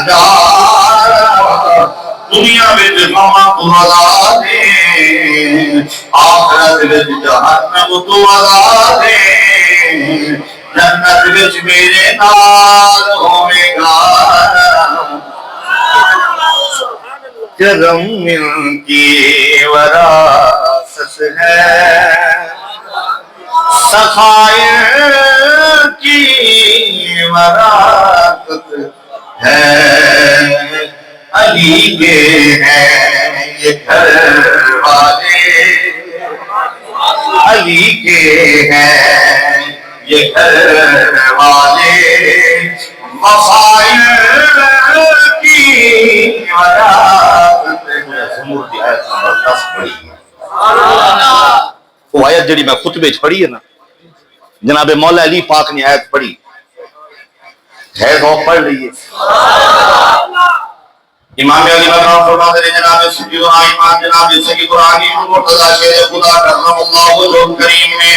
نجا دنیا وچ غماں تو آزاد آخرت وچ جہنم تو آزاد جنت وچ میرے نال ہوے گا کرم کی وراثت ہے سخائر کی وراثت ہے علی کے ہیں یہ گھر والے علی کے ہیں یہ گھر والے وفائر کی وراثت زمور کی آیت نمبر 10 پڑھی وہ آیت جڑی میں خطبے پڑھی ہے نا جناب مولا علی پاک نے آیت پڑھی ہے تو پڑھ لیے امام علی مقام فرماتے ہیں جناب سیدنا امام جناب سید قرآنی مرتضی شیر خدا کرم اللہ وجہ کریم نے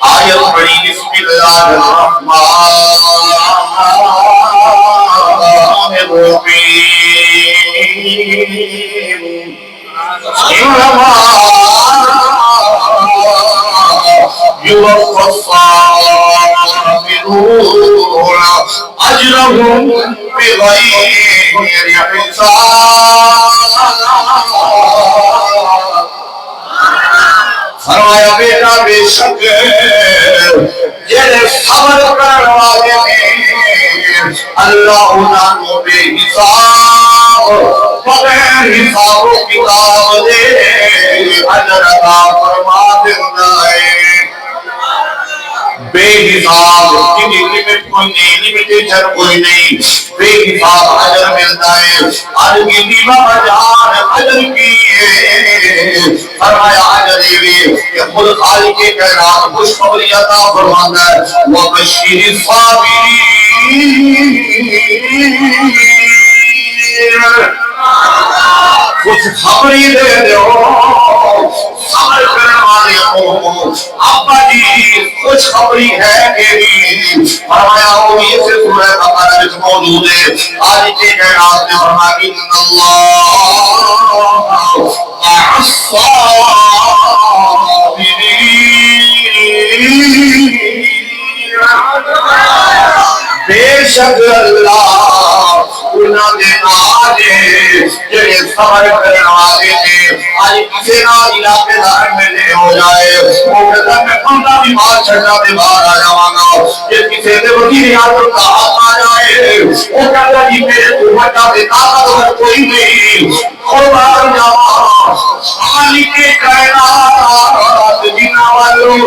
آیت پڑھی بسم اللہ الرحمن الرحیم يوفى الصابرون أجرهم بغير حساب فرمایا بیٹا بے شک جنہیں صبر کرنے والے ہیں اللہ انہاں کو بے حساب بغیر حساب و کتاب دے اجر عطا فرما دیتا ہے بے حساب کی لمٹ کوئی نہیں لمیٹیشن کوئی نہیں بے حساب اجر ملتا ہے اجر کی دیوہ بجان اجر کی فرمایا اجر یہ کہ خود خالق کائنات خوشخبری عطا فرماتا ہے وبشر الصابرین کچھ خبری دے دو صبر کرنے والے ہو ابا جی کچھ خبری ہے کہ فرمایا ہو یہ سے سورہ بقرہ میں موجود ہے آج کے کائنات نے فرمایا ان اللہ مع الصابرین بے شک اللہ انہاں دے نال جڑے صبر کرنے والے نے آج کسی نال علاقے دار میں لے ہو جائے وہ کہتا میں 15 بھی مار چھڑنا دے باہر آ جاواں گا یہ کسی دے وزیر اعظم کا ہاتھ آ جائے وہ کہتا جی میرے تو بڑا دے طاقتور کوئی نہیں قربان جاواں خالق کائنات جنا والوں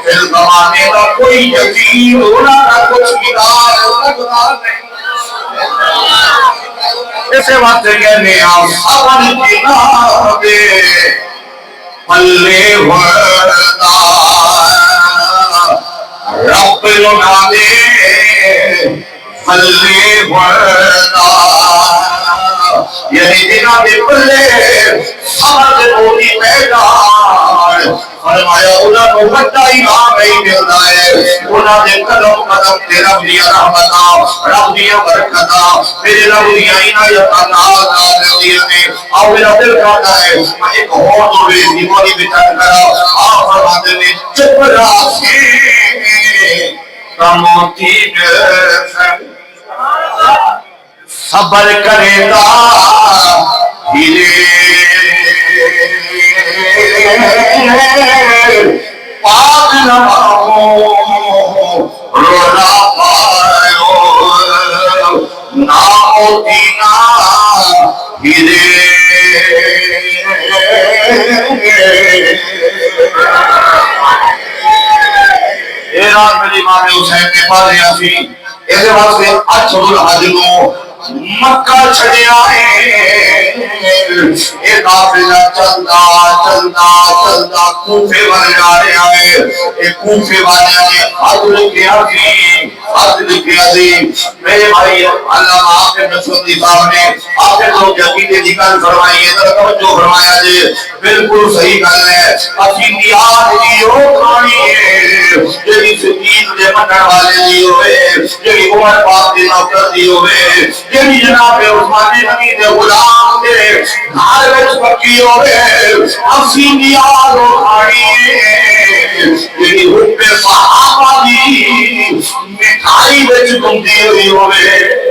پھر زمانے کا کوئی یقین ہونا کا کچھ مدار نہیں اسے وقت کہنے آپ صبر کی نابے پلے وردا رب لنا دے پلے وردا یعنی جناب پلے صبر سے بولی میدان فرمایا انہاں کو بڑا امام نہیں ملتا ہے انہاں نے قدم قدم تے رب دیا رحمتاں رب دیا برکتاں میرے رب دیا عنایتاں نال دیا نے اور میرا دل کہتا ہے میں ایک اور دوڑے دیواری بچا کرا آپ فرماتے ہیں چپ راسے کموتی صبر کرے گا ہیرے پاک نماؤ رونا پائیو نامو دینا ہیرے ایران میں امام حسین نے پڑھے سی اس واسطے اشہر الحج نو مکہ چھڑے آئے ایک قافلہ چلتا چلتا چلتا کوفے والے جا رہے آئے ایک کوفے والے نے حج کیا سی خط لکھیا سی میرے بھائی علامہ آپ کے نصرالدین صاحب نے آپ کے لوگ عقیدے دی گل فرمائی ہے توجہ فرمایا جی بالکل صحیح گل ہے اسی نیاز دی او کھانی ہے جڑی صدیق دے منن والے دی ہوئے جڑی عمر پاک دی نوکر دی ہوئے جڑی جناب عثمان نبی دے غلام دے گھر وچ پکی ہوئے اسی نیاز او کھانی ہے جڑی حب صحابہ دی مٹھائی وچ گھومدی ہوئی ہوئے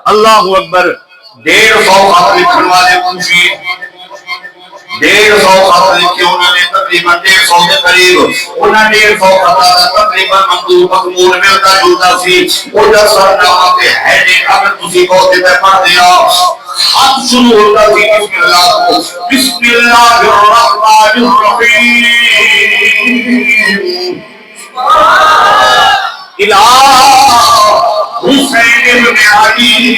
اللہ اکبر 150 خط لکھن والے منشی 150 خط لکھے انہوں نے تقریباً 150 کے قریب انہوں نے 150 خط تقریباً مندوب مقبول ملتا جلتا سی وہ جا سرنامہ پہ ہے نہیں اگر تسی کو میں پڑھ دیا خط شروع ہوتا سی بسم اللہ کو بسم اللہ الرحمن الرحیم حسین بن علی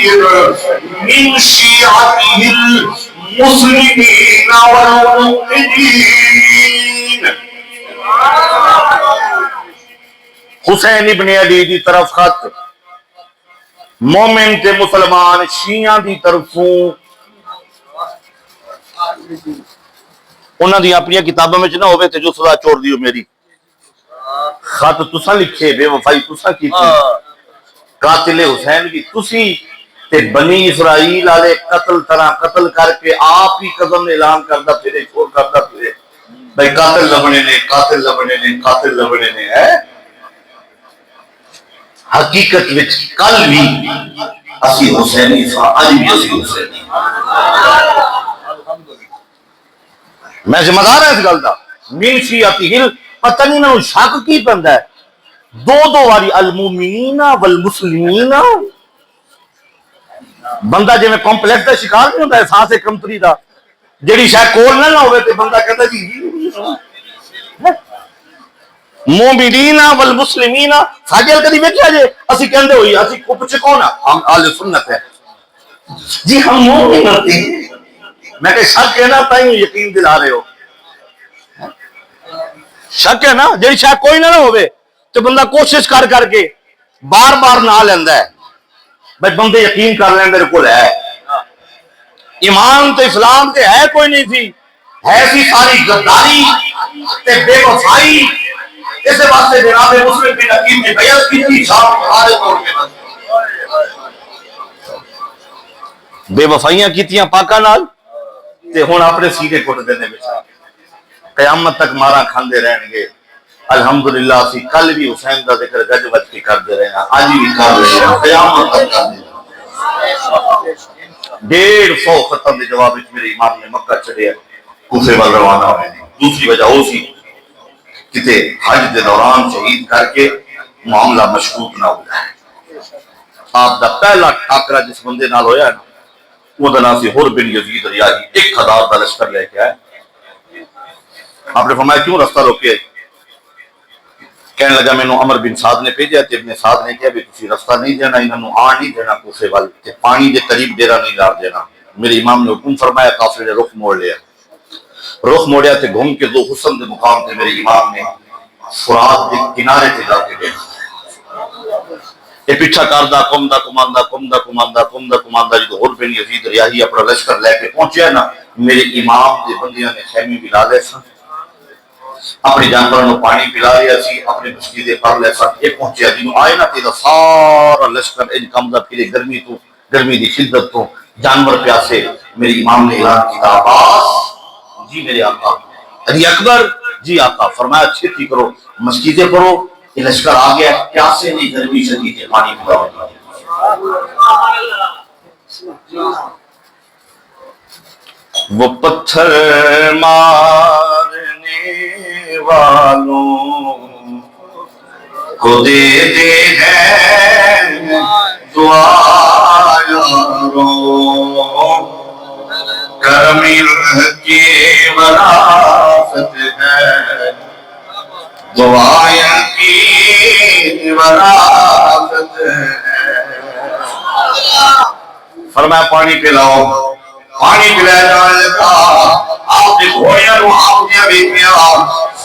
من شیعته المسلمین والمؤمنین حسین ابن علی دی طرف خط مومن تے مسلمان شیعہ دی طرفوں انہاں دی اپنی کتابوں میں نہ ہوے تے جو سزا چھوڑ دیو میری خط تساں لکھے بے وفائی تساں کیتی قاتل حسین بھی تسی تے بنی اسرائیل والے قتل طرح قتل کر کے آپ ہی قدم اعلان کردا پھرے چھوڑ کردا پھرے بھائی قاتل لبنے نے قاتل لبنے نے قاتل لبنے نے ہے حقیقت وچ کل بھی اسی حسینی تھا اج بھی اسی حسینی میں ذمہ دار ہوں اس گل دا من شیعتی پتہ نہیں انہوں شک کی پندا ہے دو واری المومنین والمسلمین بندہ جے میں کمپلیکس دا شکار نہیں ہوتا احساس کمتری دا جیڑی شاید کول نہ ہوئے تے بندہ کہتا جی مومنین والمسلمین ساجل کدی ویکھیا جے اسی کہندے ہوئی اسی کو پوچھے کون ہم اہل سنت ہے جی ہم مومن ہوتے ہیں میں کہ شک ہے نا تائیں یقین دلا رہے ہو شک ہے نا جی شاید کوئی نہ ہوئے تو بندہ کوشش کر کر کے بار بار نہ لیندا ہے بھائی بندے یقین کر لیں میرے کو ہے ایمان تو اسلام تے ہے کوئی نہیں تھی ہے سی ساری غداری تے بے وفائی اس واسطے جناب مسلم بن عقیل نے بیعت کی تھی صاحب سارے طور پہ بے وفائیاں کیتیاں پاکاں نال تے ہن اپنے سینے کٹ دینے بیچارے قیامت تک مارا کھاندے رہن گے الحمدللہ اسی کل بھی حسین دا ذکر گج وج کے کر دے رہے ہیں آج بھی کر رہے ہیں قیامت تک کر دے 150 ختم دے جواب وچ میرے امام نے مکہ چڑھے کوفے وال روانہ ہوئے دوسری وجہ وہ سی کتے حج دے دوران شہید کر کے معاملہ مشکوک نہ ہو جائے آپ دا پہلا ٹھاکرا جس بندے نال ہویا ہے نا وہ دا نام سی حر بن یزید ریاحی 1000 دا لشکر لے کے آئے آپ نے فرمایا کیوں رستہ روکے کہنے لگا میں نے عمر بن سعد نے بھیجا تے ابن سعد نے کہا بھی تسی رستہ نہیں دینا انہوں آن نہیں دینا کوفے وال تے پانی دے قریب ڈیرا نہیں ڈال دینا میرے امام نے حکم فرمایا کافر نے رخ موڑ لیا رخ موڑیا تے گھوم کے دو حسن دے مقام تے میرے امام نے فرات دے کنارے تے جا کے دیکھا یہ پیچھا کردہ کمدہ کماندہ کمدہ کماندہ کمدہ کماندہ جو حر بن یزید ریاحی اپنا لشکر لے کے پہنچیا نا میرے امام دے بندیاں نے خیمے بلا لے سن اپنی جانوروں نے پانی پلا لیا سی اپنے مسجدے پر لے سن یہ پہنچیا جنہوں آئے نا تیرا سارا لشکر ان کمدہ پھرے گرمی تو گرمی دی شدت تو جانور پیاسے میرے امام نے اعلان کیا عباس جی میرے آقا علی اکبر جی آقا فرمایا چھتی کرو مسجدے کرو یہ لشکر آ گیا پیاسے نہیں گرمی شدید ہے پانی پلا وہ پتھر مارنے والوں کو دے دے ہیں دعا یاروں کرم کی وراثت ہے دعا کی وراثت ہے فرمایا پانی پلاؤ، پانی پلایا جانے لگا، آپ نے گھوڑیاں رو آپ نے بیٹھیا،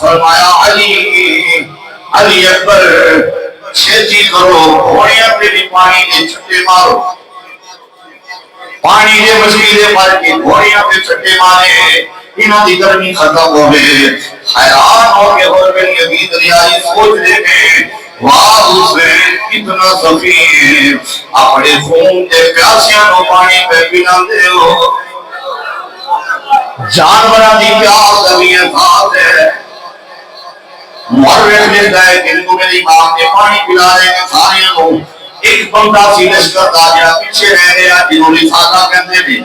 فرمایا علی اکبر چھیتی کرو، گھوڑیاں پہ بھی پانی کے چھٹے مارو، پانی دے مسیلے پر کے گھوڑیاں پہ چھٹے مارے، انہاں دی گرمی ختم ہو گئے، حیران ہو کے اور بن یزید ریاضی سوچ لے گئے، واہ حسین کتنا سخی ہے، اپنے خون کے پیاسیاں نو پانی پہ پینا دے ہو، جانوراں دی پیاس زمین ساتھ ہے، مورخ لکھتا ہے کہ ان کو میرے امام نے پانی پلا رہے ہیں ساریاں کو، ایک بندہ سی لشکر دا گیا پیچھے رہ گیا جنہوں نے سادہ کہتے تھے،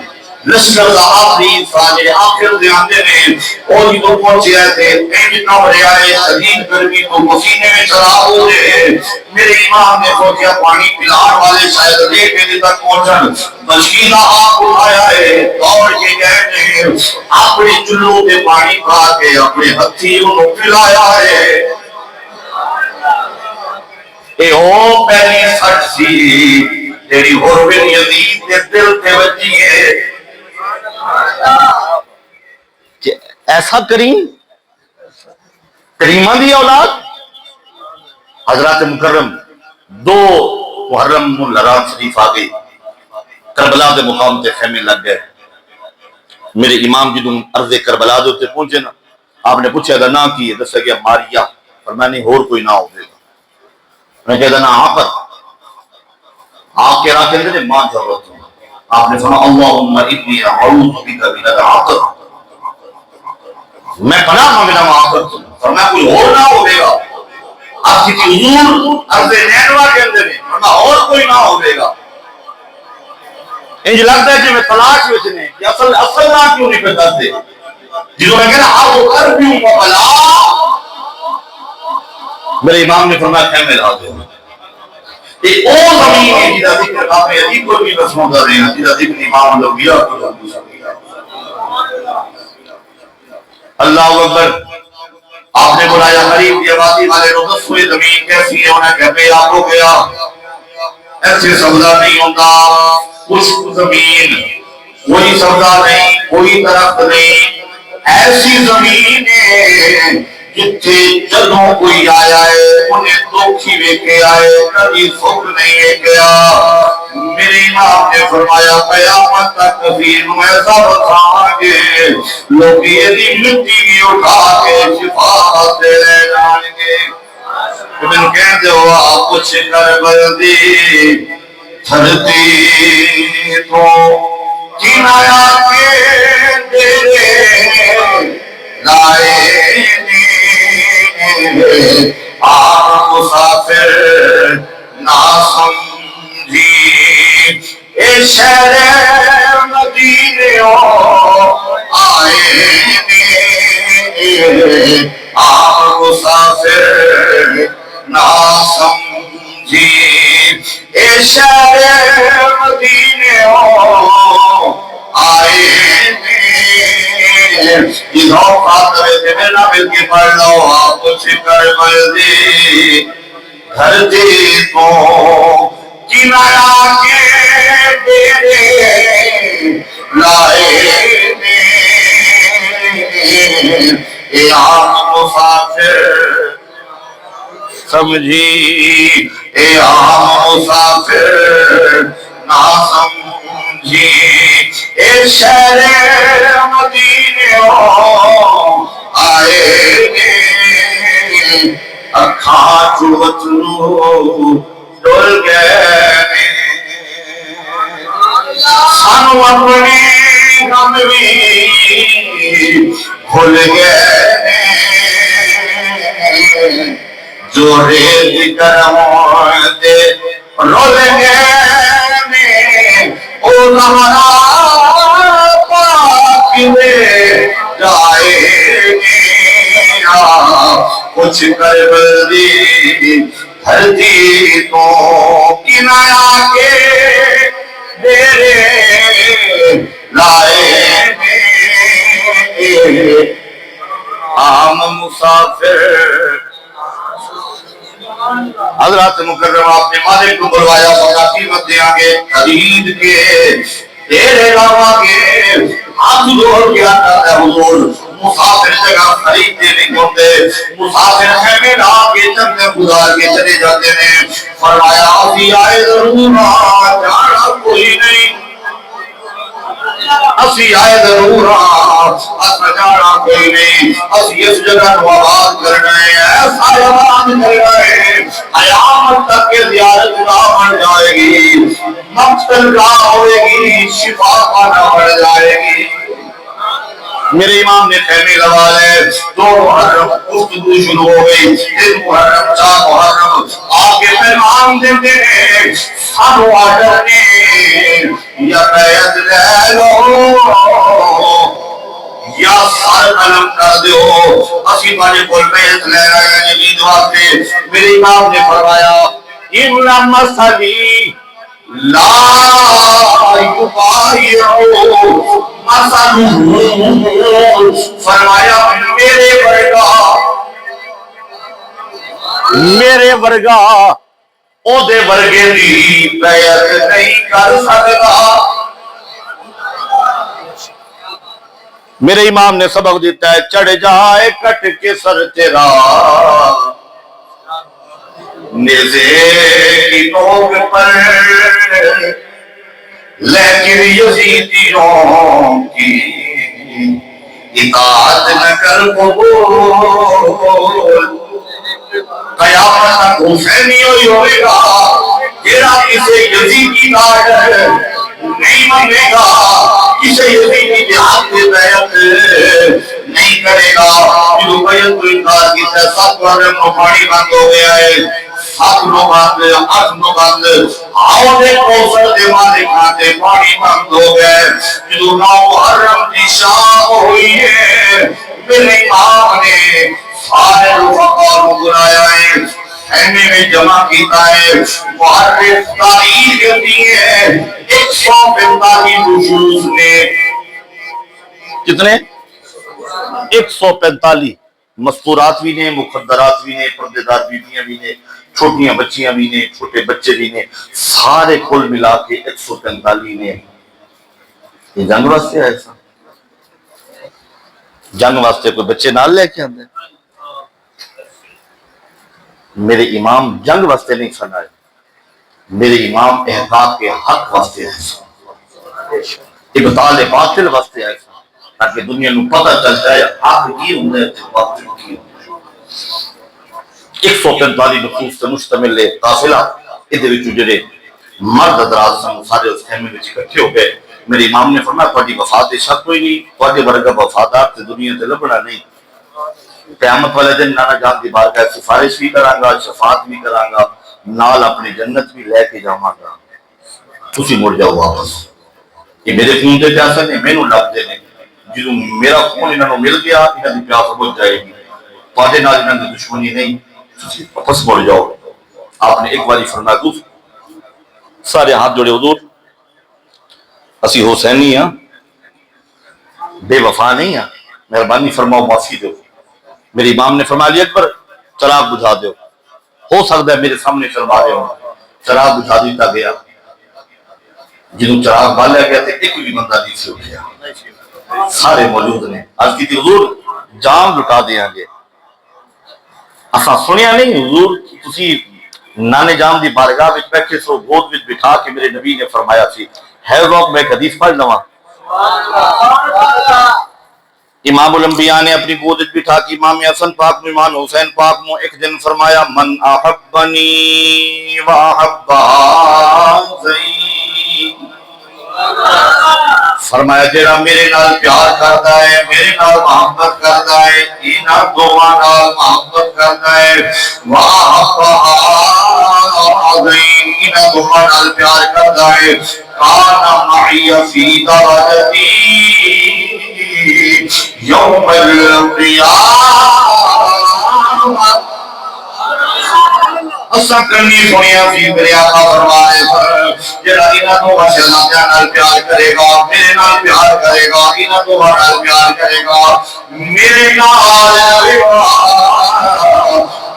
لشکر دا آخری ساجے آخر دے آندے نے، اور یہ تو پہنچے آئے تھے، اینج کم ریائے شدید گرمی تو مسینے میں چراغ ہو رہے، میرے امام نے سوچیا پانی پلان والے شاید لے کے تک پہنچن، مشکینہ آپ اٹھایا ہے، دوڑ کے گئے نے، اپنے چلوں پہ پانی پا کے اپنے ہتھی انہوں پلایا ہے، اے او پہلی سٹ سی تیری حربن یزید کے دل تے وجی ہے، ایسا کریمہ دی اولاد حضرات مکرم دو محرم الحرام شریف آگئے، کربلا دے مقام تے خیمے لگ گئے، میرے امام جدوں عرض کربلا دے تے پہنچے نا، آپ نے پوچھا دا نا کی ہے، دسا گیا ماریا، پر میں نے اور کوئی نہ ہو گئے، میں کہا دا نا آقر، آپ کے راہ کہتے تھے ماں ضرورت ہوں، آپ نے فرمایا اللہم انی اعوذ بک من العقر، میں پناہ مانگنا آقر تم، فرمایا کوئی اور نہ ہوگے گا، آپ کی حضور عرض نینوا کے اندر ہے، فرمایا اور کوئی نہ ہوگے گا، انج لگتا ہے کہ میں تلاش وچنے کہ اصل نہ کیوں نہیں پتا دے، جنہوں نے کہنا آپ کر بھی ہوں بلا، میرے امام نے فرمایا خیمے لا دے، ایک اور زمین ہے جیدہ ذکر آپ نے عجیب کو بھی رسموں کر رہے ہیں، جیدہ ذکر امام لوگیہ کو جانبی سکتا اللہ اکبر، آپ نے بلایا غریب کی آبادی والے روزت سوئے زمین کیسی ہے، انہیں کہتے آپ ہو گیا، ایسے سبزہ نہیں ہوتا، خشک زمین، کوئی سبزہ نہیں، کوئی درخت نہیں، ایسی زمین ہے جتھے جدوں کوئی آیا ہے انہیں دوکھی لے کے آئے، کبھی سکھ نہیں لے گیا، میرے امام نے فرمایا قیامت تک کبھی نو ایسا بتائیں گے لوگ یہ مٹی بھی اٹھا کے شفاعت دے لے جائیں گے، تمہیں کہتے ہو آپ کچھ کر بردی دھرتی تو کنایا کے تیرے لائے آپ مسافر نہ سمجھی اے شہر مدینوں آئے آپ مسافر نہ سمجھی اے شہر مدینوں آئے جنہوں خاطرے سے میرا مل کے پڑھ لو آپ شکر مردی دھرتی کو کنایا کے تیرے لائے اے عام مسافر سمجھی اے عام مسافر نہ سمجھی اے شہر مدینوں آئے گے اکھاں چوت نو ڈول گئے سانو اپنی غم بھی بھول گئے جو ریز کرم دے رول گئے او زہرا پاک میں جائے کچھ کر بلدی دھرتی تو کنایا کے میرے لائے عام مسافر حضرات مکرم آپ نے مالک کو بلوایا، بڑا قیمت دیا گے خرید کے تیرے لاوا کے ہاتھ جوڑ کے آتا ہے حضور مسافر جگہ خریدتے نہیں ہوتے، مسافر خیمے لا کے چندے گزار کے چلے جاتے ہیں۔ فرمایا اسی آئے ضرور جانا کوئی نہیں، اسی آئے ضرور جانا کوئی نہیں، اسی اس جگہ کو آباد کرنا ہے، ایسا آباد کرنا ہے قیامت تک کے زیارت نہ بن جائے گی، مقتل کا ہوئے گی، شفا پانا بڑھ جائے گی۔ میرے امام نے خیمے لگا لے، دو محرم گفتگو شروع ہو گئی، تین محرم چار محرم آپ کے پیغام دیتے ہیں، سانو آڈر نے یا بیعت لے لو یا سار قلم کر دیو، اسی بارے بول بیعت لے رہے ہیں جدید واسطے۔ میرے امام نے فرمایا اِنَّ مَسَلِي لا یبایعو مثلہ، فرمایا میرے ورگا او دے ورگے دی بیعت نہیں کر سکتا۔ میرے امام نے سبق دیتا ہے چڑھ جائے کٹ کے سر تیرا نیزے کی نوک پر، لیکن یزیدیوں کی اطاعت نہ کر قبول۔ قیامت تک حسینی ہوئے گا جیڑا کسے یزیدی کا ڈر نہیں مانے گا، کسے یزیدی جہاد کی بیعت نہیں کرے گا۔ جو بیعت کو انکار کیتا ہے، سب ورم کو پانی بند ہو گیا ہے، سب نو بند، آٹھ نو بند، آؤ دے کوسر دے مالک آتے پانی بند ہو گئے۔ جو نو محرم کی شام ہوئی ہے، میرے امام نے سارے رفقا کو بلایا ہے، خیمے میں جمع کیتا ہے، محرف تاریخ دی ہے 145 نصوص نے، کتنے 145 مستورات بھی نے، مخدرات بھی نے، پردے دار بیویاں بھی نے، چھوٹیاں بچیاں بھی نے، چھوٹے بچے بھی نے، سارے کل ملا کے 145 نے۔ یہ جنگ واسطے ہے ایسا، جنگ واسطے کوئی بچے نال لے کے آتے ہیں؟ میرے امام جنگ واسطے نہیں سنائے، میرے امام احقاق کے حق واسطے ہے، ابطال باطل واسطے ہے، تاکہ دنیا نو پتہ چل جائے حق کی ہوں ہے باطل کی ہوں ہے۔ 145 نصوص سے مشتمل ہے قافلہ، ادھے وچوں جڑے مرد حضرات سن سارے اس خیمے وچ اکٹھے ہو گئے۔ میرے امام نے فرمایا تہاڈی وفات شک کوئی نہیں، تہاڈے ورگا وفادار تے دنیا تے لبنا نہیں۔ قیامت والے دن نانا جان دی بارگاہ سفارش بھی کراں گا، شفاعت بھی کراں گا، نال اپنی جنت بھی لے کے جاواں گا، تسی مڑ جاؤ واپس۔ یہ میرے خون دے پیاسے نے مینوں لب دے نے، جدوں میرا خون انہاں نوں مل گیا انہاں دی پیاس بجھ جائے گی، تہاڈے نال انہاں دی دشمنی نہیں، تسی واپس مڑ جاؤ۔ آپ نے ایک باری فرمایا دوسرا سارے ہاتھ جوڑے حضور اسی حسینی ہاں، بے وفا نہیں ہاں، مہربانی فرماؤ معافی دو۔ میرے امام نے فرمایا علی اکبر چراغ بجھا دو، ہو سکتا ہے میرے سامنے شرما رہے ہو۔ چراغ بجھا دیتا گیا، جنہوں چراغ بالیا گیا تھے ایک بھی بندہ نہیں سے اٹھیا، سارے موجود نے۔ آج کی تھی حضور جام لٹا دیا گے، اساں سنیا نہیں حضور تسی نانے جام دی بارگاہ وچ بیٹھے سو، گود وچ بٹھا کے میرے نبی نے فرمایا سی ہے وقت میں ایک حدیث پڑھ لواں۔ امام الانبیاء نے اپنی گود وچ بٹھا کے امام حسن پاک نو امام حسین پاک نو ایک دن فرمایا من احبنی واحب زین، فرمایا جڑا میرے نال پیار کردا ہے، میرے نال محبت کردا ہے، انہاں دوواں نال محبت کردا ہے، واحب زین انہاں دوواں نال پیار کردا ہے، کان معی فی درجتی یوم القیامہ، اساں کرنی سنیا سی میرے آقا فرمائے پر جڑا انہاں دو شہزادیاں نال پیار کرے گا، میرے نال پیار کرے گا، انہاں دو نال پیار کرے گا، میرے نال رہے گا،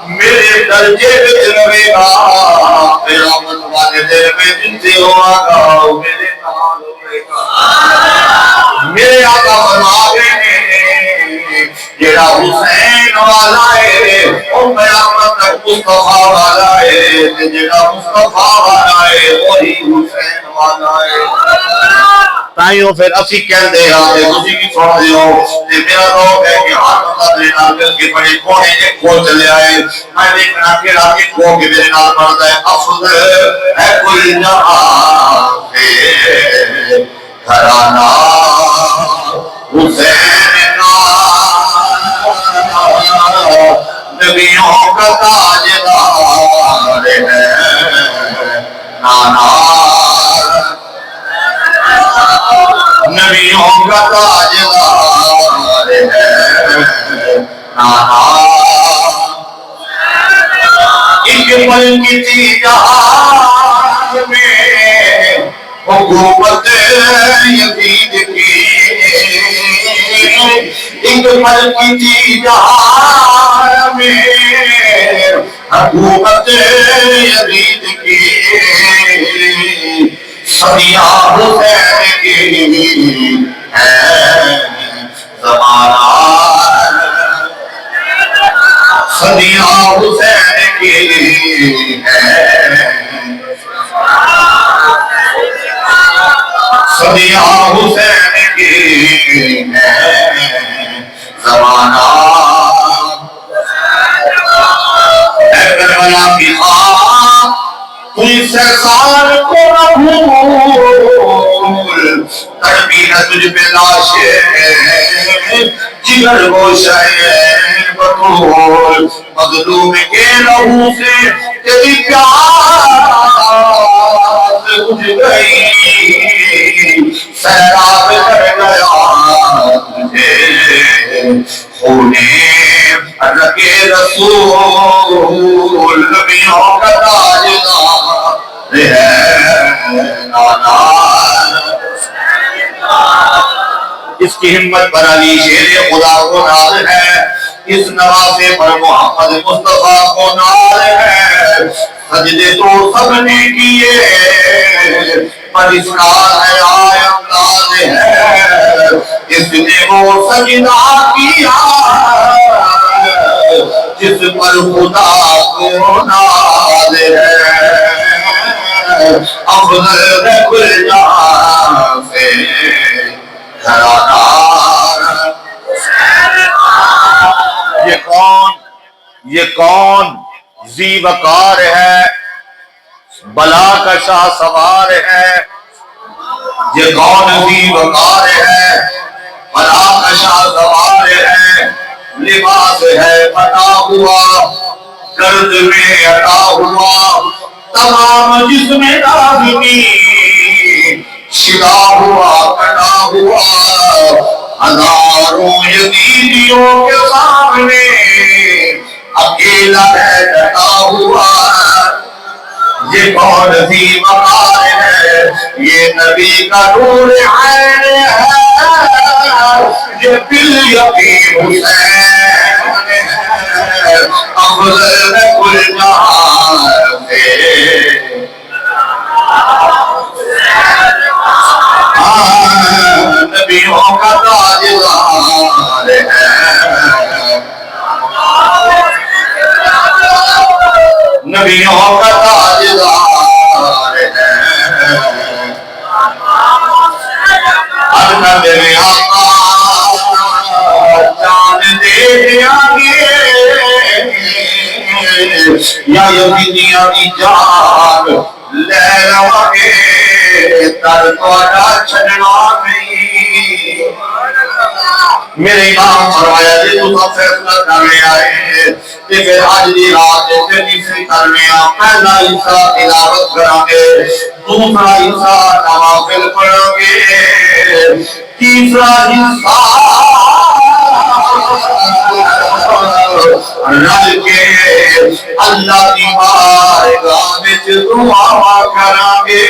میرے درجے وچ رہے گا قیامت والے دن میں جتنے ہوا گا میرے نال ہوئے گا میرے آقا فرما گئے جیڑا حسین والا ہے وہ قیامت تک مصطفیٰ والا ہے جیڑا مصطفیٰ والا ہے وہی حسین والا ہے تائیوں پھر اسی کہہ دے آتے تسی کی سن دے ہو تے میرا روح ہے کہ ہاتھ مدد نال مل کے بڑے کونے ایک کھول چلے آئے میں دیکھنا کہ راکی کھو کے میرے نال پڑھتا ہے افضل ہے کوئی جہاں پہ گھرانہ حسین کا نبیوں کا تاجدار ہے نانا نبیوں کا تاجدار ہے نانا ایک پل کی تھی جہاں میں حکومت یزید کی ایک پل کی تھی جہاں میں حکومت یزید کی صدیاں حسین کی ہے زمانہ صدیاں حسین کی ہے صدیاں حسین کی ہے زمانہ اے کربلا کی خاک تجھ سے سال کو نہ بھول تڑپی نہ تجھ پہ لاشیں جگر گوشہ بطول مظلوم کے لہو سے تیری پیاس اٹھ گئی سیراب کر گیا تجھے خونے رکے رسول نبیوں کا تاجدار ہے نانا اس کی ہمت پر علی شیر خدا کو ناز ہے اس نواسے پر محمد مصطفیٰ کو ناز ہے سجدے تو سب نے کیے پر اس کا حیائے انداز ہے اس نے وہ سجدہ کیا جس پر خدا کو ناز ہے افضل ہے کل جہاں سے گھرانہ یہ کون ذی وقار ہے بلا کا شاہ سوار ہے یہ کون ذی وقار ہے بلا کا شاہ سوار ہے لباس ہے پٹا ہوا درد میں اٹا ہوا تمام جسم داغی شدا ہوا کٹا ہوا ہزاروں یزیدیوں کے سامنے اکیلا ہے ڈٹا ہوا یہ کون سی وقار ہے یہ نبی کا نور عین ہے یہ بالیقین حسین ہے افضل ہے کل جہاں سے نبیوں کا تاجدار ہے نبیوں کا تاجدار ہے ارنب میں آقا جان دے آگے یا یزیدیاں کی جان لے لواگے تر کوڑا چھڑنا نہیں میرے امام فرمایا جی تو سب فیصلہ کرنے آئے کہ پھر آج دی رات جیسے تیسری کرنے آ پہلا حصہ تلاوت کریں گے دوسرا حصہ نوافل پڑھیں گے تیسرا حصہ رل کے اللہ کی بارگاہ میں دعا کریں گے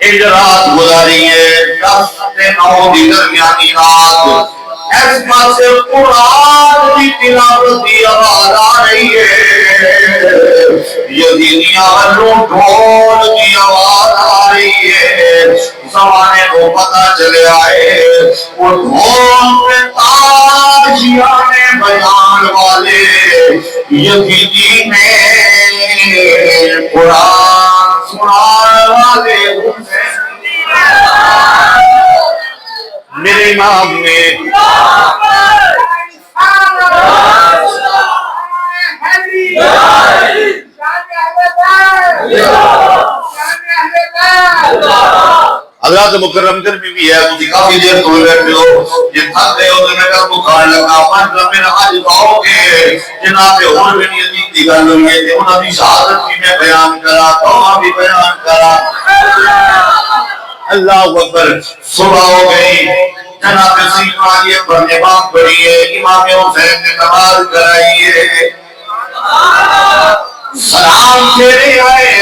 ایک رات گزاری ہے 10 سے 9 کی درمیانی رات اس پاسے قرآن کی تلاوت کی آواز آ رہی ہے، یزیدیاں والوں ڈھول کی آواز آ رہی ہے۔ زمانے کو پتہ چلے آئے وہ ڈھول پہ تاجیانے بیان والے یزیدی میں قرآن سنانے والے میرے امام نے حضرات مکرم دن بھی ہے، مجھے کافی دیر تو بیٹھے ہو، یہ تھک گئے ہو تو میں کہا بخار لگا مطلب میرا آج کہو کہ جناب اور بھی نہیں عزیز کی گل ہوئی ہے، انہوں نے شہادت بھی میں بیان کرا، توبہ بھی بیان کرا۔ اللہ اکبر، صبح ہو گئی، جناب سیدنا علی اکبر نے بات پڑھی ہے، امام حسین نے نماز کرائی ہے، سلام پھیرے آئے،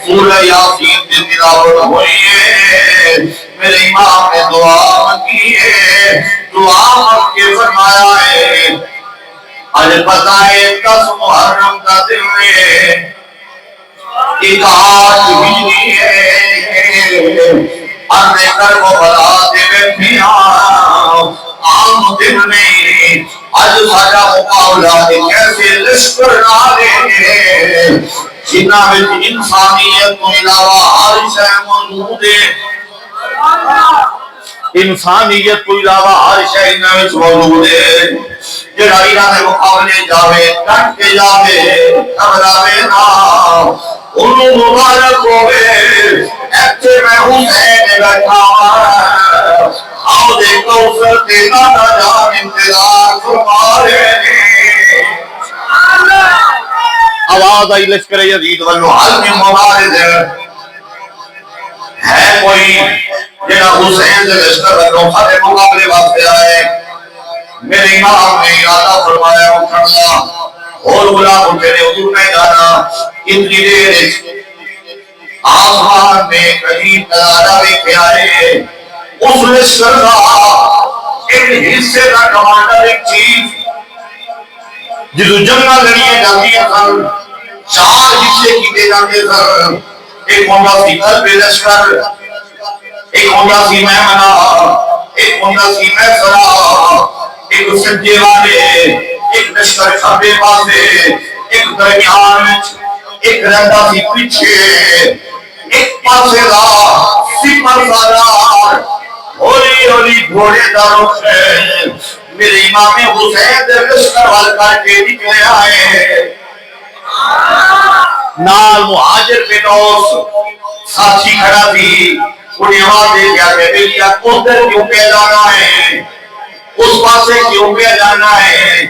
سورہ یاسین کی تلاوت ہوئی ہے، میرے امام نے دعا کی ہے، دعا کے فرمایا ہے آج پتہ ہے 10 محرم کا دن ہے، 8 ہجری ہے، اپنے کرم و بلا دے بیٹھے عام دن نہیں، آج سارا مقابلہ کیسے لشکر نالے جنہ میں انسانیت کو علاوہ ہر شے موجود ہے، انسانیت کو علاوہ ہر شے انہاں وچ موجود ہے، جڑا انہاں دے مقابلے جاوے ڈٹ کے جاوے گھبراوے نہ، انہوں مبارک ہوئے ایتھے میں حسین بیٹھا آؤ دے کوثر تے نانا جان انتظار فرما رہے ہیں۔ آواز آئی لشکر یزید والو حل میں مبارد ہے کوئی جنہ حسین سے لشکر والو فتح مقابلے واسطے آئے، میرے امام نے ارادہ فرمایا اٹھنا اور غلام اٹھے نے حضور میں جانا، اتنی دیر آسمان میں عجیب نظارہ دیکھے آئے، اس لشکر کا ایک حصے کا کمانڈر ایک چیز جدو جنگاں لڑیاں جاندیاں سن 4 حصے کیتے جاندے سن، ایک ہوندا سی قلب لشکر، ایک ہوندا سی میمنہ، ایک ہوندا سی میسرہ، ایک سجے والے، ایک لشکر کھبے پاسے، ایک درمیان ایک رہندا سی پیچھے، ایک پاسے دا سپر سالار ہولی ہولی گھوڑے دا رخ ہے، میرے امام حسین دے لشکر وال کر کے نکلے آئے، نال مہاجر بن اوس ساتھی کھڑا بھی، انہیں آواز دے دیا کہ بیٹیا ادھر کیوں پہ جانا ہے، اس پاسے کیوں پہ جانا ہے،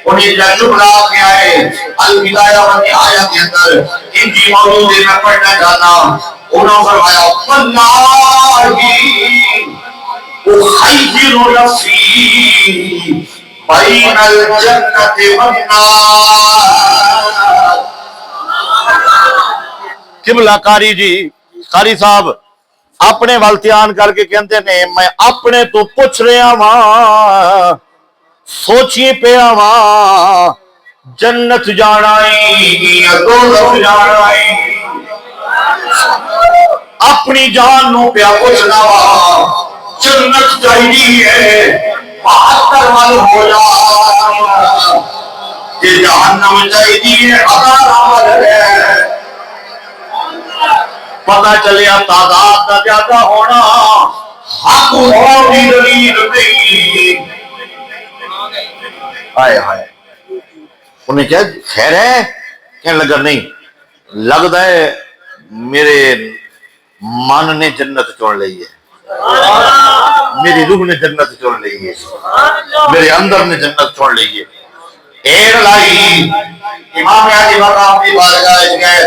انہیں جملہ کے آئے البدایہ و نہایہ کے اندر ان کی موجود میں پڑھنا جانا، انہوں فرمایا واللہ اخیر نفسی بین الجنت والنار۔ قبلہ قاری جی، قاری صاحب اپنے والتیان کر کے کہندے نے میں اپنے تو پوچھ رہا ماں سوچی پیا ماں جنت جانائی یا دوزخ جانائی، اپنی جان نو پیا پوچھنا وا جنت چاہیے ہے 72 وال ہو جا کہ جہنم چاہیے 1000 وال ہے، پتہ چلیا تعداد کا زیادہ ہونا حق ہونے دلیل نہیں۔ آئے آئے انہیں کہا خیر ہے، کہنے لگا نہیں لگتا ہے میرے من نے جنت چون لی ہے، میری روح نے جنت چون لی ہے، میرے اندر نے جنت چون لی ہے۔ ایر لائی امام علی مقام کی بارگاہ گئے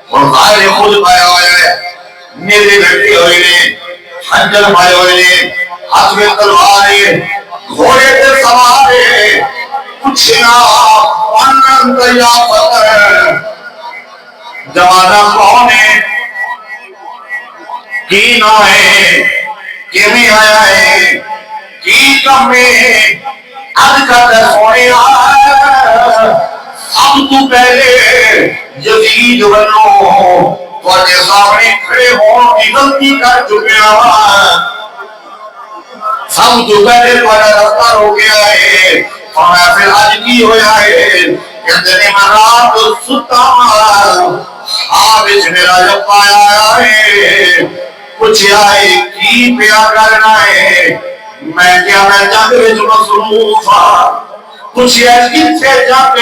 اور ظاہر خود پایا ہوئے ہے، میرے بیٹھے ہوئے نے خنجر پائے ہوئے نے، ہاتھ میں تلوار ہے، گھوڑے پہ سوار ہے، پوچھنا انت یا فتح زمانہ کون ہے، کی نام ہے، کیویں آیا ہے، کی کی کمیں اب کا سونے سب تو پہلے یزید بنو تھوڑے سامنے کھڑے ہون کی غلطی کر چکیا سب تو پہلے تھوڑا رفتہ ہو گیا ہے اور پھر آج کی ہویا ہے کہ دنے میں رات ستا آپ اس میرا جب پایا ہے کچھ آئے کی پیا کرنا ہے میں کیا میں جنگ وچ مصروف ہاں کچھ کتنے جنگ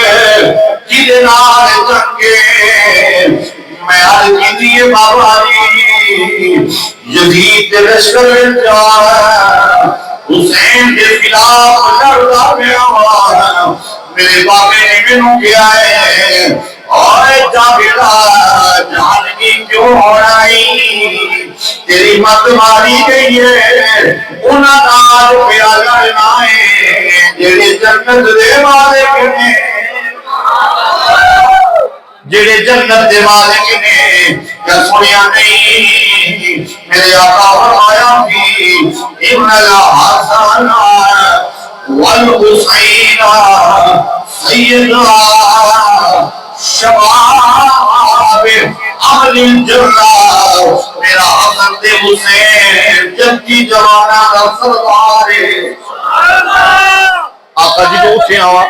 جیدے نال جنگے میں آج کی دیئے بابا جی یزید دے لشکر میں جا حسین کے خلاف لڑتا گیا میرے باپے نے منوں کیا ہے اور جاگڑا جان کی کیوں ہوڑائی تیری مت ماری گئی ہے انہاں نال پیا لڑنا ہے جڑے جنت دے مالک نے جڑے جنت دے مالک نے کیا سنیا نہیں میرے آقا فرمایا بھی ابن الحسن والحسین سیدنا شباب اہل الجنہ میرا حسن تے حسین جنتی جوانہ دا سردار ہے آقا جی کو اٹھے آوا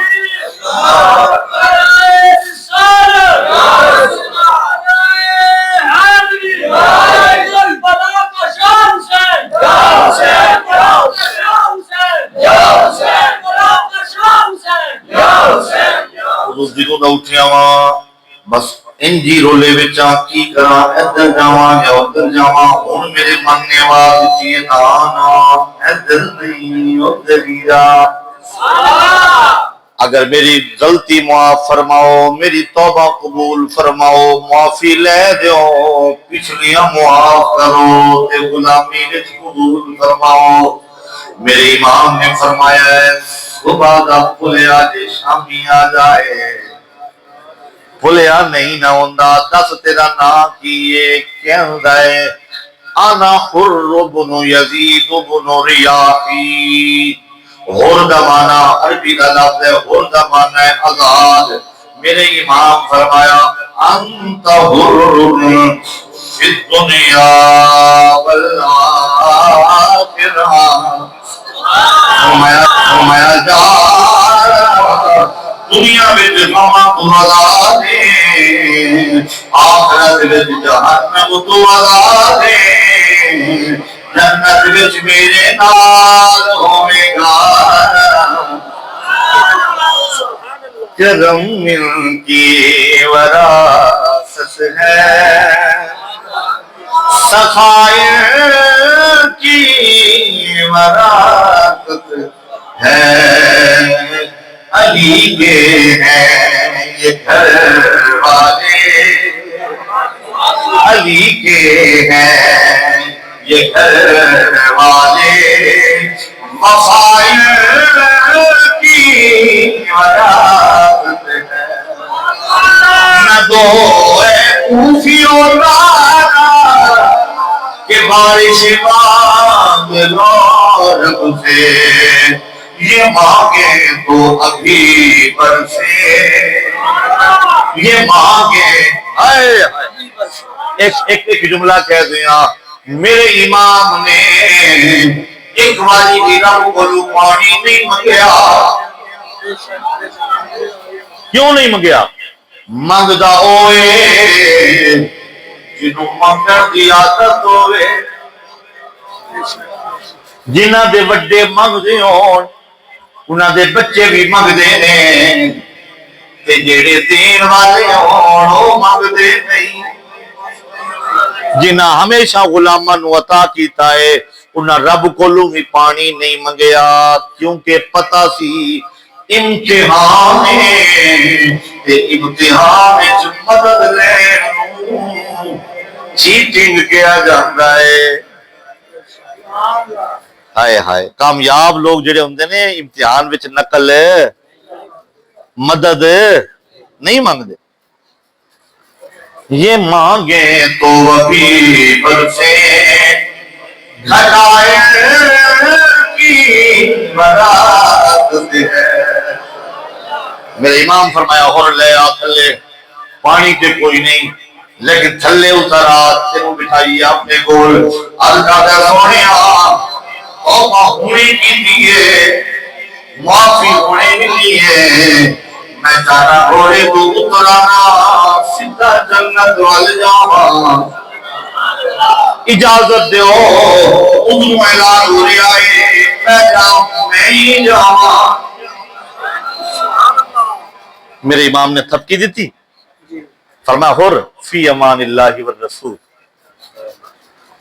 دنوں دا اٹھیا وا بس انجی رولے وچاں کی کراں ادھر جاواں یا ادھر جاواں ہن میرے من نے آواز دتی ہے نا ادھر نہیں ادھر ہی جا اگر میری غلطی معاف فرماؤ میری توبہ قبول فرماؤ معافی لے دیو پچھلیاں معاف کرو تے غلامی وچ قبول فرماؤ میرے امام نے فرمایا ہے صبح دا پھلیا جے شامی آ جائے پھلیا نہیں نہ ہوندا دس تیرا نام کیے کہندا ہے انا حر بن یزید بن ریاحی حر دا معنی عربی کا لفظ ہے حر دا معنی ہے آزاد میرے امام فرمایا انت حر فی الدنیا والآخرہ فرمایا جا دنیا وچ ماما تو آزاد ہے آخرت وچ جہنم تو آزاد ہے جنت وچ میرے نال ہوے گا کرم من کی وراثت ہے سخائر کی وراثت ہے علی کے ہیں یہ گھر والے علی کے ہیں یہ گھر والے وفائر کی وراثت ہے نہ دو اے کوفیوں نارا کہ بارش مانگ لو رب سے یہ مانگے تو ابھی برسے یہ مانگے ایک جملہ کہہ دیا میرے امام نے ایک باری بھی رب کو پانی نہیں منگیا کیوں نہیں منگیا منگدا ہوئے جنہوں منگن دی عادت ہوئے جنہ دے وڈے منگدے ہون انہاں دے بچے بھی منگدے نے تے جڑے دین والے ہون او منگدے نہیں جنہ ہمیشہ غلاماں نو عطا کیتا ہے انہاں رب کولوں بھی پانی نہیں منگیا کیونکہ پتہ سی امتحان ہے تے امتحان وچ مدد لین چیٹنگ کیا جاندا ہے ہائے ہائے کامیاب لوگ جڑے ہوندے نے امتحان وچ نقل مدد نہیں مانگدے یہ مانگے تو ابھی برسے گھٹائے کی برات ہے۔ میرے امام فرمایا اور لے آ تھلے، پانی تے کوئی نہیں لیکن تھلے اترا تینوں بٹھائی اپنے کول، اللہ دے سونیا توبہ ہوئی کی دیئے معافی ہونے ملی ہے، میں چاہتا گھوڑے تو اترانا سیدھا جنت وال جاواں، اجازت دیو ادھر اعلان ہو رہا ہے میں جاؤں میں ہی جاواں۔ میرے امام نے تھپکی دیتی، فرمایا حر فی امان اللہ والرسول۔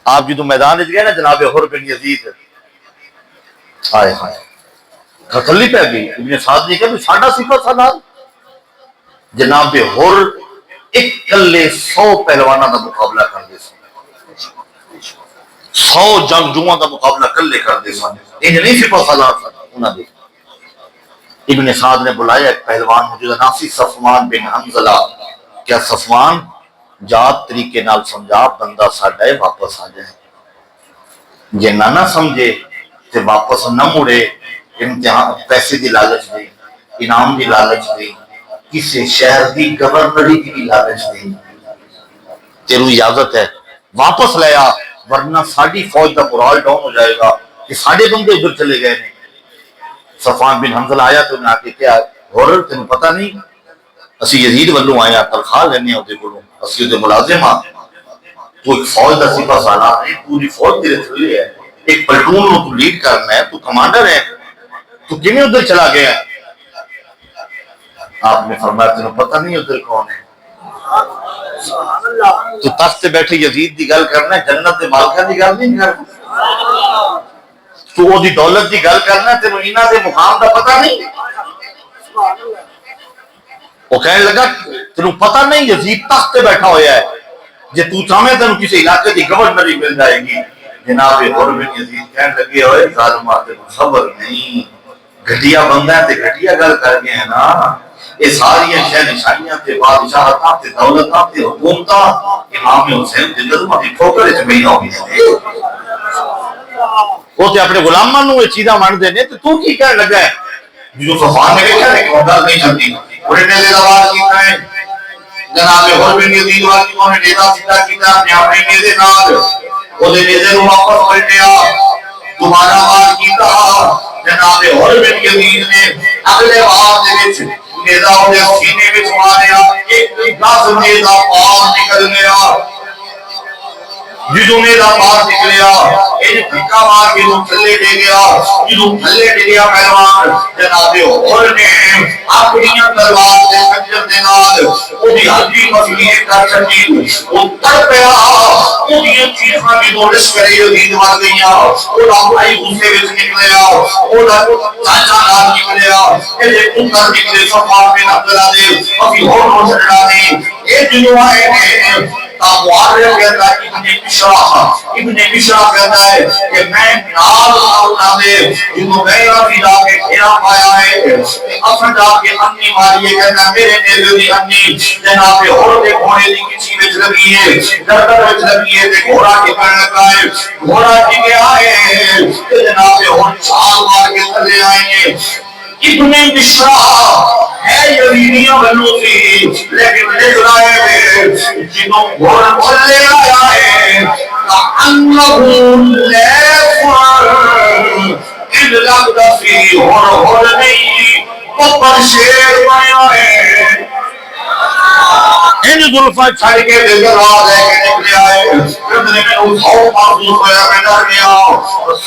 آپ جدو میدان وچ گئے نا جناب حر بن یزید، ہائے ہائے تھلی پہ گئی، ابن سعد نے کہا ساڈا صفت سالار جناب حر ایک کلے 100 پہلوانہ دا مقابلہ کر دے سن، 100 جنگجوؤں دا مقابلہ کلے کر دے سن، انہیں نہیں صفت سالار سن انہاں دے۔ ابن سعد نے بلایا ایک پہلوان موجود ناسی صفوان بن حنظلہ، کیا صفوان جات طریقے نال سمجھا بندہ ساڈا ہے واپس آ جائے، جے نہ سمجھے تے واپس نہ مڑے، امتحان پیسے دی لالچ دی، انعام دی لالچ دی، کسی شہر دی گورنری دی لالچ دی، تیرو اجازت ہے واپس لے آ ورنہ ساڈی فوج دا مورال ڈاؤن ہو جائے گا کہ ساڈے بندے ادھر چلے گئے نے۔ صفوان بن حنظلہ آیا تو انہیں آکے کیا ہور تینوں پتہ نہیں اسی یزید والوں آیا تنخواہ لینے ہوتے کولوں، اسی ہوتے ملازم ہاں، تو ایک فوج دا سپہ سالار ہے، پوری فوج تیرے تھلے ہے، ایک پلٹون کو تو لیڈ کرنا ہے، تو کمانڈر ہے، تو کیوں ادھر چلا گیا؟ آپ نے فرمایا تینوں پتہ نہیں ادھر کون ہے؟ تو تخت سے بیٹھے یزید دی گل کرنا ہے، جنت دے مالکہ دی گل نہیں کرنا، تو وہ دی دولت دی گل کرنا ہے، تینوں انہاں دے مقام دا پتہ نہیں؟ وہ کہنے لگا تینوں پتہ نہیں یزید تخت سے بیٹھا ہویا ہے، جے تو چاہے تینوں کسی علاقے دی گورنری مل جائے گی۔ جناب حر بن یزید کہنے لگے ہوئے ظالمہ تینوں خبر نہیں، گھٹیا بندہ ہے تے گھٹیا گل کر گئے ہیں نا، یہ ساری شہ نشانیاں تے بادشاہتاں تے دولتاں تے حکومتاں امام حسین تے ظلمہ دی ٹھوکر وچ پئیاں ہوئیاں، وہ تے اپنے غلاماں نوں یہ چیزاں منڈے نے تے تو کی کہنے لگا ہے؟ جو صفحان نے کہا ہے کہ گل نہیں چلتی، انہیں نے دلوار کیتا ہے جناب حر بن یزید والی نے نیتا سیدھا کیتا اپنے اپنے نیزے نال، وہ نیزے نوں واپس پلٹیا، دوبارہ وار کیتا، جناب حر بن یزید نے اگلے وار دے وچ نیزا دے سینے وچ ماریا، ایک گز نیزا باہر نکل گیا، جدوں نیزا باہر نکلیا ایک دھکا مار کے وہ تھلے دے گیا، جدوں تھلے دے گیا پہلوان جناب حر نے اپنی تلوار دے خنجر دے نال اودی ہڈی مسیح کر چھڈی، وہ تڑ پیا، اودی چیخاں دی نوٹس کرے یزید مر گئیاں، اودا بھائی غصے وچ نکلیا، اودا چاچا نال نکلیا، اے پتر نکلے صفوان بن عبداللہ دے اسی ہور نو چھڈنا نہیں، اے جنوں آئے نے معارف کہتا ہے ابن بشرا کہتا ہے کہ میں نال آؤنا دے جنہوں غیرہ کی جا کے کھیرا پایا ہے اصل جا کے امنی ماری ہے، کہتا ہے میرے نیزے دی امنی جناب حر دے گھوڑے دی کچھی وچ لگی ہے، گردن وچ لگی ہے، تے گھوڑا کی پڑھ لگا ہے، گھوڑا کی گیا ہے، جناب حر چھال مار کے تھلے آئیں گے۔ ابن بشرا ہے یزیدیاں بنو سی لیکن لکھ رہے ہیں جنہوں گھوڑ بھلے آیا ہے کَأَنَّهُ لَيْفَرْ ان لگتا سی ہور نہیں پپر شیر بنیا ہے، ان ظلفہ چھڑ کے دلواز ہے کہ نکلے آئے، پھر میں نے خوف محسوس ہویا میں ڈر گیا،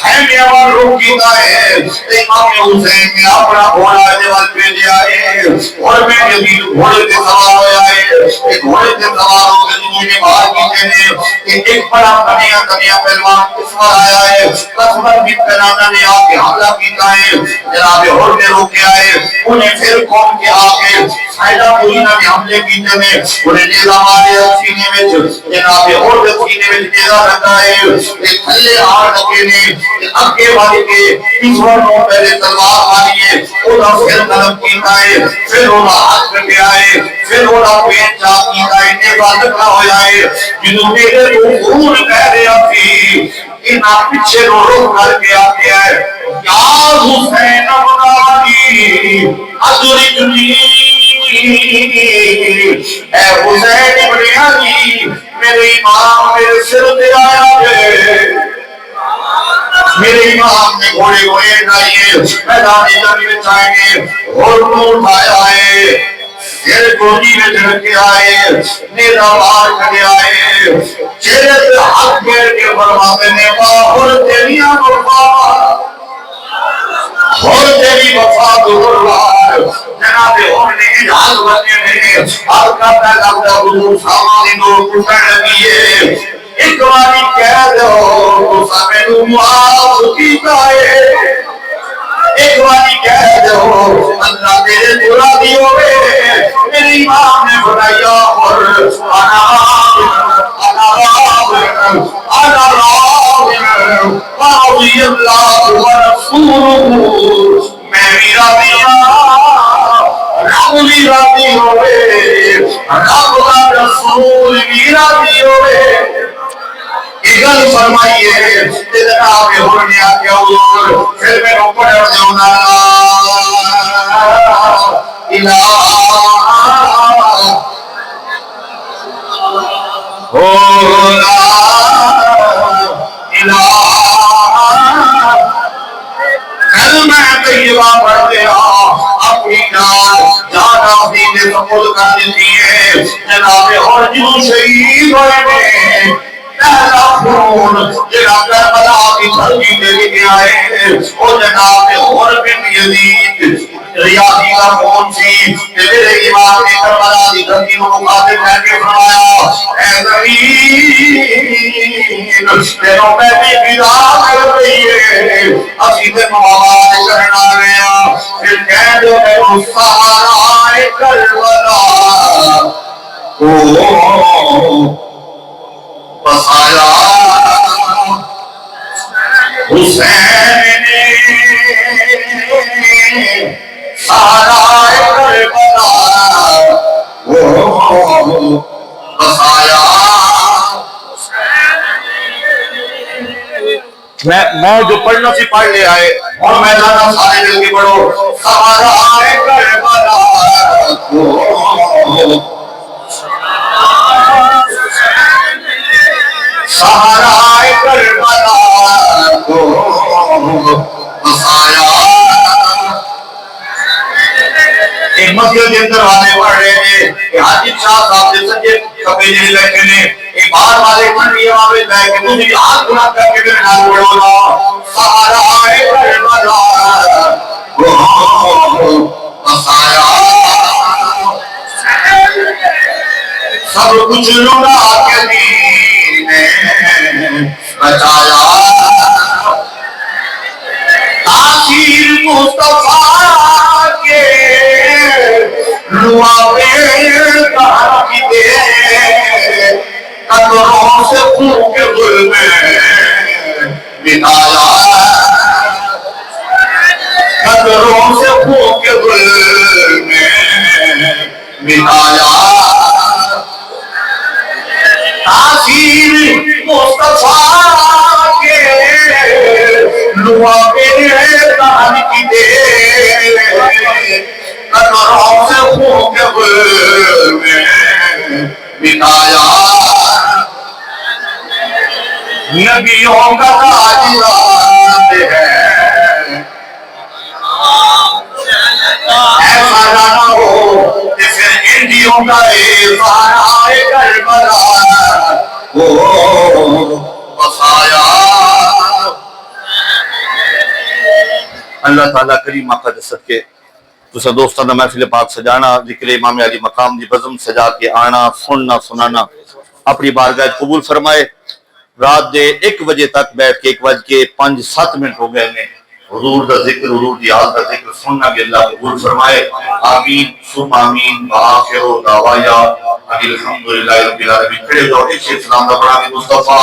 خیمے وال رک کیتا ہے، امام حسین نے اپنا گھوڑا دیوال پہ دیا ہے، اور میں یزید گھوڑے تے سوار ہویا ہے، ایک گھوڑے تے سوار ہو کے دنیا میں باہر کیتے ہیں، کہ ایک بڑا کنیا پہلوان کسمر آیا ہے، کسمر بھی پہلانا نے آ کے حملہ کیتا ہے، جناب حر نے روکے آئے، انہیں پھر قوم کے آگے سائدہ مہینہ میں حملے کیتے ہیں، انہیں نیزہ مارے سینے میں جناب حر کے سینے میں نیزہ رکھا ہے، ایک تھلے آر لگے نے اگے والے کے کسمر نو پہلے تلوار ماری ہے، انہا پھر طلب کیتا ہے، پھر انہا ہاتھ کٹے آئے، پھر انہا پین چاپ کیتا ہے، نیزہ لکھا ہویا ہے، جنہوں میرے تو خون کہہ رہے تھی انہا پیچھے رو رو کر کے آتے ہیں، یا حسین ابن ادرکنی، اے حسین ابن علی میرے امام میرے سر پہ آیا ہے، میرے امام نے گھوڑے گھوڑے اٹھائیے، میدان جنگ میں جائیں گے، گھوڑوں اٹھایا ہے، پھر گوڑی میں جھڑ کے آئے، نیزہ بار کھڑے آئے، چہرے پہ ہاتھ پھیر کے فرماتے نے باہر تیریاں وفا، اور تیری وفا دور جناب عمر نے اجازت بننے میں آپ کا پہلا حضور سامنے دو پوچھنے لگی ہے، ایک باری کہہ دو تو سامنے معاف کیتا ہے، ایک باری کہہ دو اللہ تیرے برا دی ہوئے، میرے امام نے بنایا اور انا رضی اللہ ورسولہ، میں بھی راضی ہوں، رب بھی راضی ہوئے، رب کا رسول بھی راضی ہوئے، اگل فرمائیے جناب ہونیا کے حضور پھر میں کو پڑھ دیونا الہ ہونا الہ کلمہ طیبہ پڑھ دیا، اپنی جان اپنی نے سپرد کر دیتی ہے، جناب اور جو شہید ہوئے پہلا خون جناب کربلا کی دھرتی میں لے کے آئے، وہ جناب اور بن یزید ریاضی کا خون سی، میرے امام نے کربلا کی دھرتی کو مخاطب کر کے فرمایا، اے زمین تیروں میں بھی فضا کر رہی ہے، اسی دن آواز کرنا گیا، پھر کہہ دو میں سہارا کربلا بسایا حسین نے سہارا کربلا بسایا۔ میں جو پڑھنا سی پڑھ لے آئے اور میدان سارے مل کے پڑھو، سہارا کربلا سہارا کربلا کو بسایا۔ ایک مسجد کے اندر آنے پڑھ رہے ہیں کہ حاجی شاہ صاحب سے سجے کبھی نہیں بیٹھے نے، ایک بار والے کنڈی وہاں پہ بیٹھ کے تجھے ہاتھ گنا کر کے میرے نام پڑھو، سہارا کربلا کو بسایا۔ سب کچھ لڑا کے دین بچایا، تاثیر مصطفیٰ کے لوابے کہاں کی دے، قدروں سے خون کے گل میں بتایا، قدروں سے خون کے گل میں بتایا، تاثیر مصطفیٰ کے لوابے کہاں کی دے، قدروں سے خون کے گل میں بتایا، نبیوں کا تاج ہے، ایسا نہ ہو کہ پھر انڈیوں کا سہارا کربلا کو بسایا۔ اللہ تعالیٰ کریم آقا دے صدقے تسا دوستانہ محفل پاک سجانا، ذکر امام علی مقام دی بزم سجا کے آنا، سننا سنانا اپنی بارگاہ قبول فرمائے۔ رات دے 1 بجے تک بیٹھ کے 1:05 ہو گئے نے، حضور دا ذکر، حضور دی آل دا ذکر سننا بھی اللہ قبول فرمائے۔ آمین ثم آمین وآخر دعوایا الحمدللہ رب العالمین۔ کھڑے ہو جاؤ، ایک اسلام دا بڑا مصطفیٰ